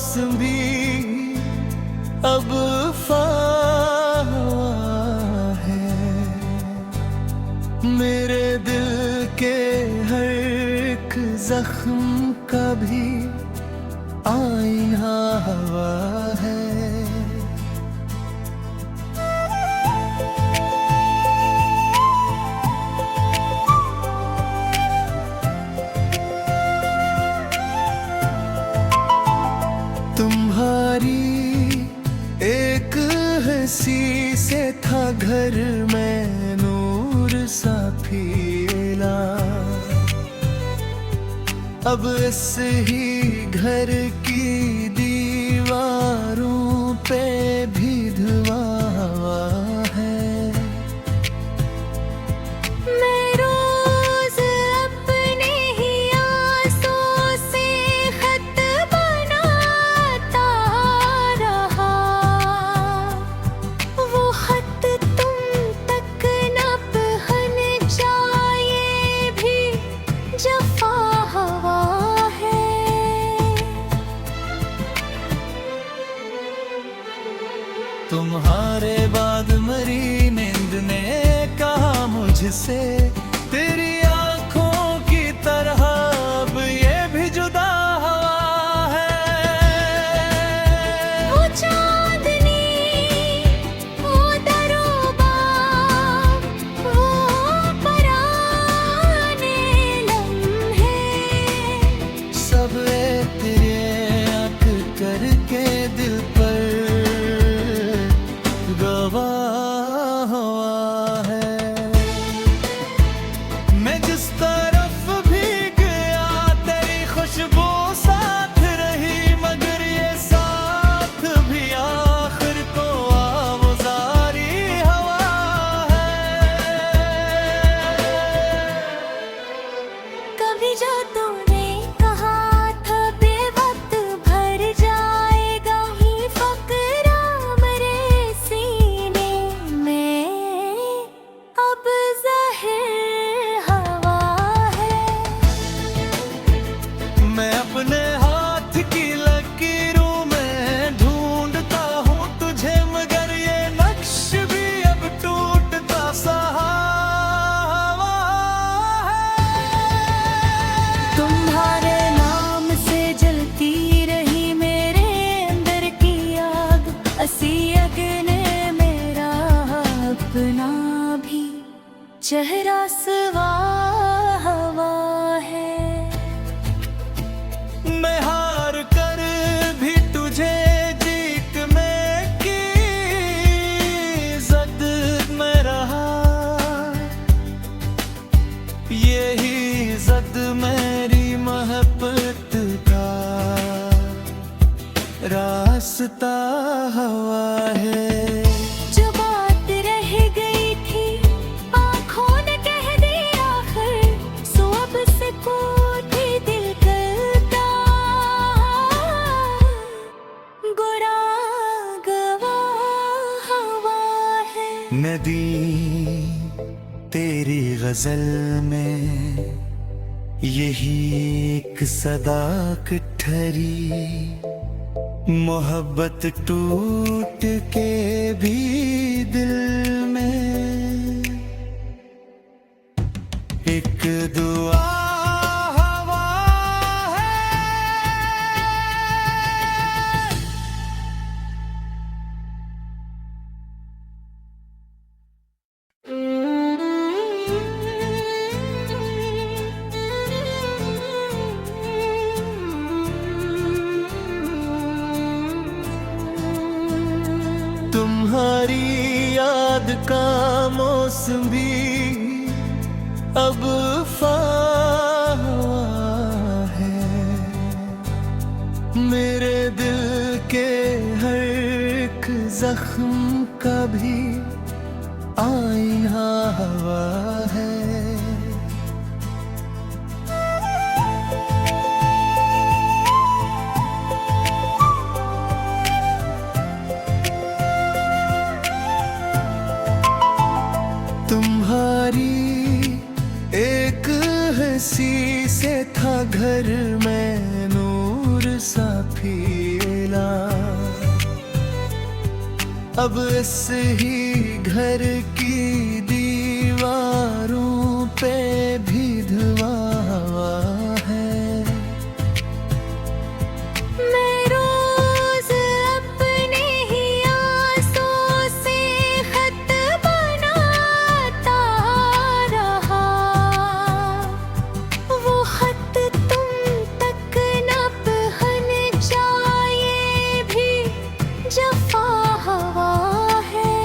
मौसम भी अब फावा है। मेरे दिल के हर एक जख्म का भी आईना हवा है। तुम्हारी एक हंसी से था घर में नूर सा फैला। अब इस ही घर की दीवारों पे भी धुआं है। मैं रोज अपने ही आंसू से खत बनाता रहा। वो खत तुम तक न पहुंच जाए भी जफा हवा है। तुम्हारे बाद मरी नींद ने कहा मुझसे, तेरी आंखों की तरह अब ये भी जुदा हवा है। वो चांदनी, वो दरोबा, वो पराने लम्हे, सब तेरे आंख करके दिल पर गवाह हुआ है। मैं जिस तरफ भी गया तेरी खुशबू साथ रही, मगर ये साथ भी आखिर को आवाज़ारी हवा है। कभी जो तूने कहा था बेवक्त भर जाएगा ही फकरा मेरे सीने में, अब ज़ाहिर हवा है। मैं अपने हाथ की लकीरों में ढूंढता हूँ तुझे, मगर ये नक्श भी अब टूटता सा हवा है। तुम्हारे नाम से जलती रही मेरे अंदर की आग, असी अग्नि मेरा अपना भी चेहरा सिवा हवा है। मैं हार कर भी तुझे जीत में की जद में रहा, यही जद मेरी मोहब्बत का रास्ता हवा है। जो बात रह गई थी आँखों ने कह दी आखिर, सो अब से कोई दिल करता गुरा गवाह हवा है। नदी तेरी गजल में यही एक सदा ठहरी, मोहब्बत टूट के भी दिल में एक दुआ हवा है। तुम्हारी याद का मौसम भी अब फावा है। मेरे दिल के हर एक जख्म का भी आईना हवा है। हंसी से था घर में नूर सा फैला। अब इस ही घर की दीवारों पे भी धुआं है। मैं रोज अपने ही आंसू से खत बनाता रहा, वो खत तुम तक न पहुंच जाए भी जफा हवा है।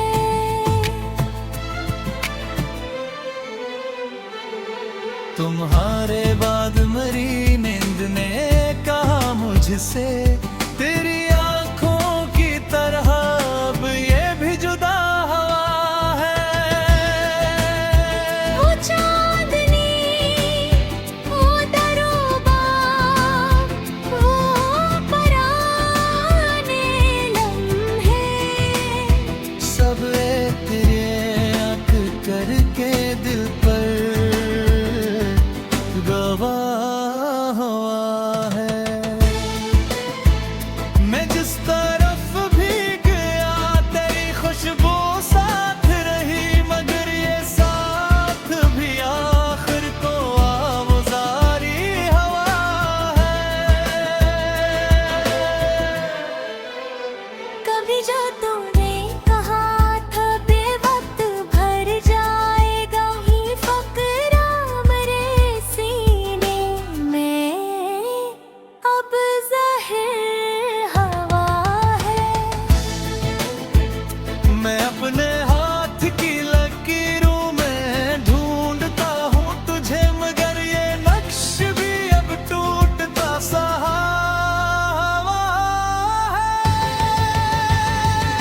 तुम्हारे बाद मरी नींद ने कहा मुझसे, तेरी आंखों की तरह अब ये भी जुदा हवा है। वो चांदनी, वो दरोबा, वो पराने लम्हे, सब तेरे आंख करके दिल पर गवाह हुआ है। मैं जिस तरफ भी गया तेरी खुशबू साथ रही, मगर ये साथ भी आखिर को आवाज़ारी हवा है। कभी जो तूने कहा था बेवक्त भर जाएगा ही फकरा मेरे सीने में, अब ज़हर हवा है। मैं अपने हाथ की लकीरों में ढूंढता हूँ तुझे, मगर ये नक्श भी अब टूटता सा हवा है।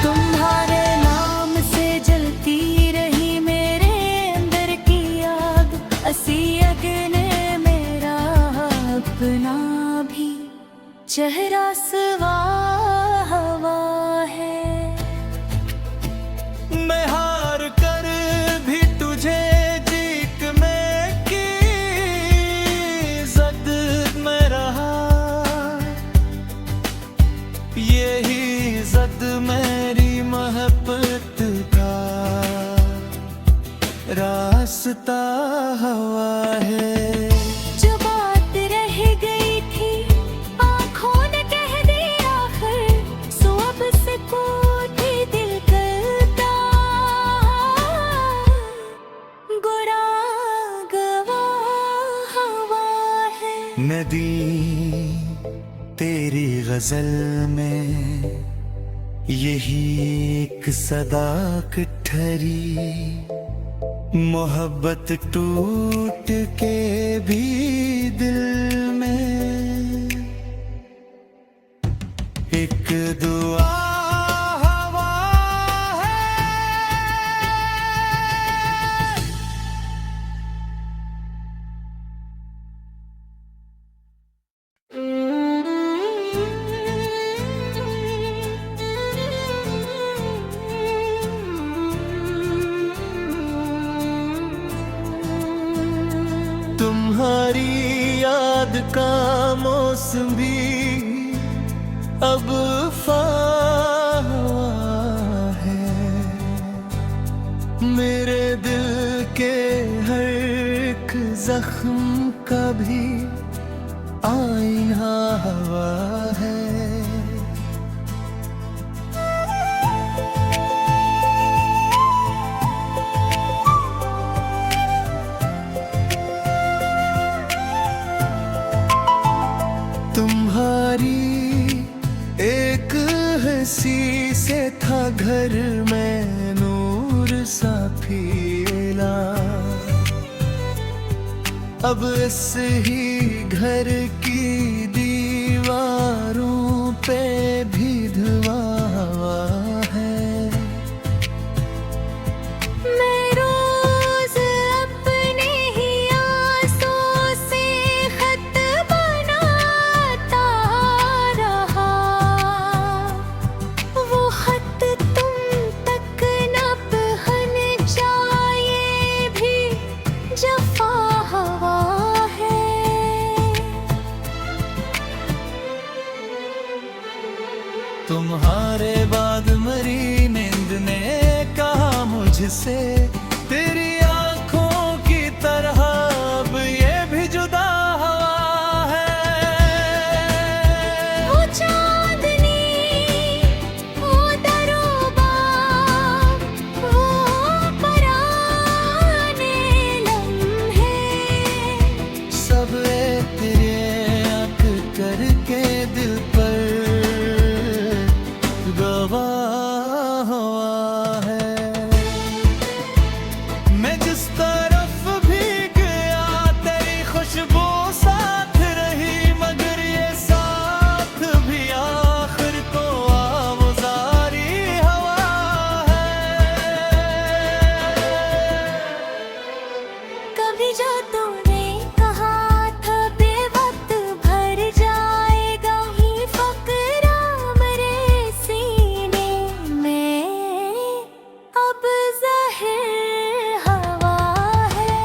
तुम्हारे नाम से जलती रही मेरे अंदर की आग, असी अग्नि मेरा अपना भी चेहरा सिवा हवा है। मैं हार कर भी तुझे जीत में की जद में रहा, यही जद मेरी मोहब्बत का रास्ता हवा है। जो बात रह गई थी आँखों ने कह दी आखिर, सो अब से कोई दिल करता गुरा गवा हवा है। नदी तेरी गजल में यही एक सदाक ठहरी, मोहब्बत टूट के भी दिल में एक दुआ हवा है। तुम्हारी याद का मौसम भी अब फावा है। मेरे दिल के हर एक जख्म का भी आईना हवा है। तुम्हारी एक हंसी से था घर में नूर सा फैला, अब इस ही घर की दीवारों पे भी धुआं है। मैं रोज अपने ही आंसू से खत बनाता रहा, वो खत तुम तक न पहुंच जाए भी जफा हवा है। तुम्हारे बाद मरी नींद मुझसे तेरी आंखों की तरह अब ये भी जुदा हवा है। वो चांदनी, वो दरोबा, वो पराने लम्हे, सब तेरे आंख करके दिल पर गवाह हुआ है। मैं जिस तरफ भी गया तेरी खुशबू साथ रही, मगर ये साथ भी आखिर को आवाज़ारी हवा है। कभी जो तूने कहा था बेवक्त भर जाएगा ही फकरा मेरे सीने में, अब ज़हर हवा है।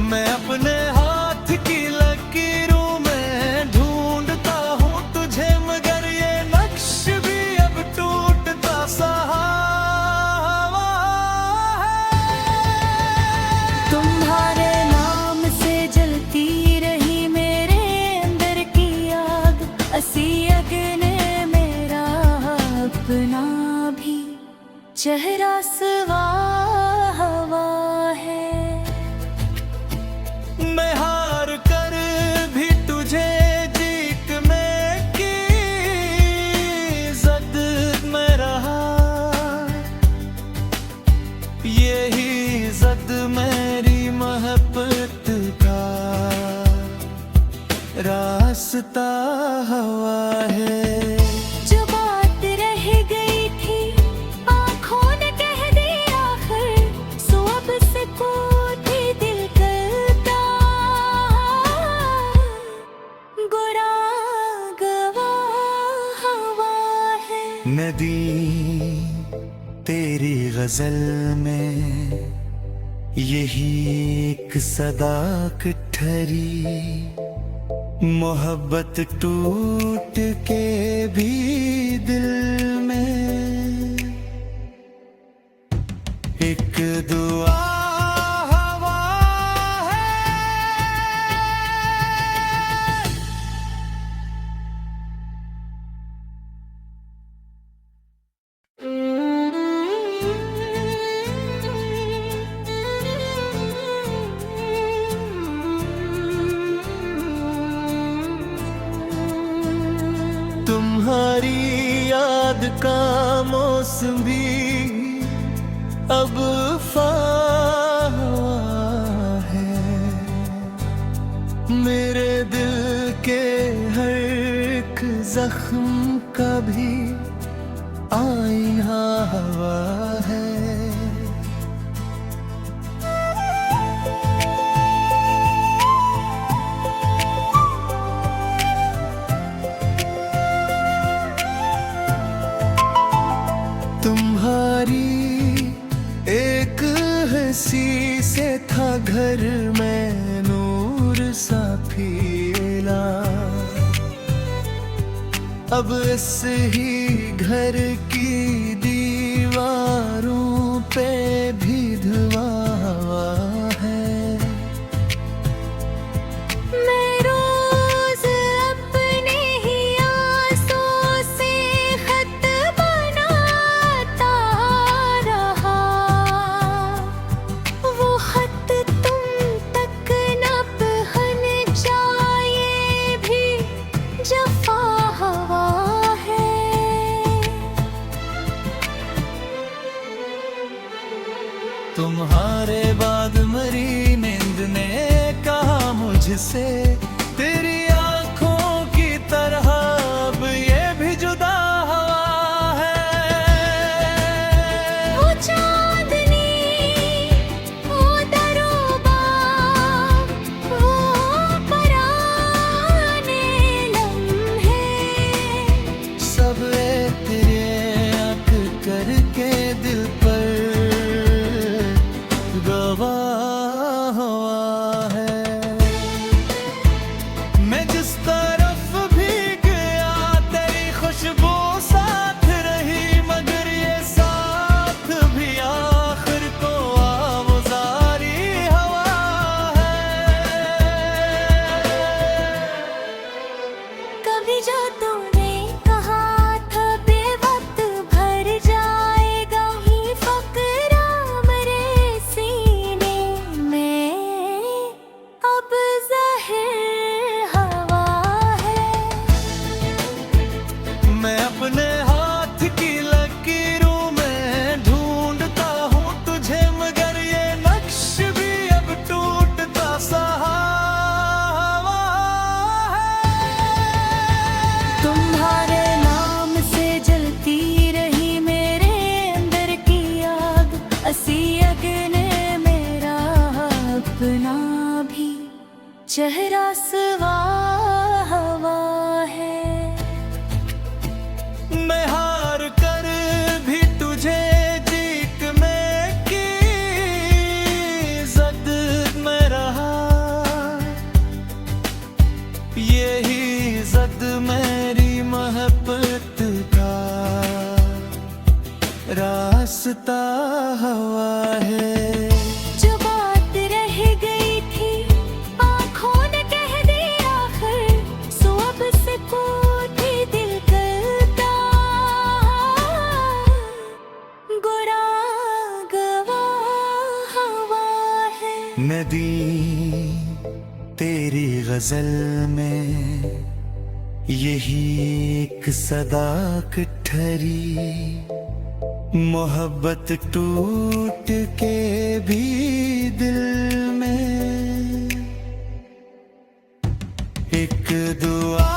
मैं अपने हाथ की लकीरों में ढूंढता हूँ तुझे, मगर ये नक्श भी अब टूटता सा हवा है। तुम्हारे नाम से जलती रही मेरे अंदर की आग, असीयत ने मेरा अपना भी चेहरा सवा हवा है। मैं हार कर भी तुझे जीत में की जद में रहा, यही जद मेरी मोहब्बत का रास्ता हवा है। जो बात रह गई थी आँखों ने कह दी आखिर, सो अब से कोई दिल करता गुरा गवाह हवा है। नदी तेरी गजल में यही एक सदाकत ठहरी, मोहब्बत टूट के भी दिल में एक दुआ हवा है। तुम्हारी याद का मौसम भी अब फावा है। मेरे दिल के हर एक जख्म का भी आईना हवा है। तुम्हारी एक हंसी से था घर में नूर सा फैला, अब इस ही घर की दीवारों पे भी धुआं है। मैं रोज अपने ही आंसू से खत बनाता रहा, वो खत तुम तक न पहुंच जाए भी जफा हवा है। तुम्हारे बाद मरी नींद ने कहा मुझसे तेरी आंखों की तरह अब ये भी जुदा हवा है। वो चांदनी, वो दरोबा, वो पराने लम्हे, सब तेरे आंख करके दिल पर गवाह हुआ है। तूने कहा था बेवक्त भर जाएगा ही फकरा मेरे सीने में, अब ज़हर हवा है। मैं अपने हाथ की लकीरों में ढूंढता हूँ तुझे, मगर ये नक्श भी अब टूटता सा हवा है। तुम्हारे नाम से जलती रही मेरे अंदर की आग, असी अग्नि मेरा अपना भी चेहरा सिवा हवा है। मैं हार कर भी तुझे जीत में की जद में रहा, यही जद मेरी मोहब्बत का रास्ता हवा है। जो बात रह गई थी आँखों ने कह दी आखिर, सो अब से कोई भी दिल करता गुनाह गवाह हवा है। नदी तेरी गजल में यही एक सदाक ठहरी, मोहब्बत टूट के भी दिल में एक दुआ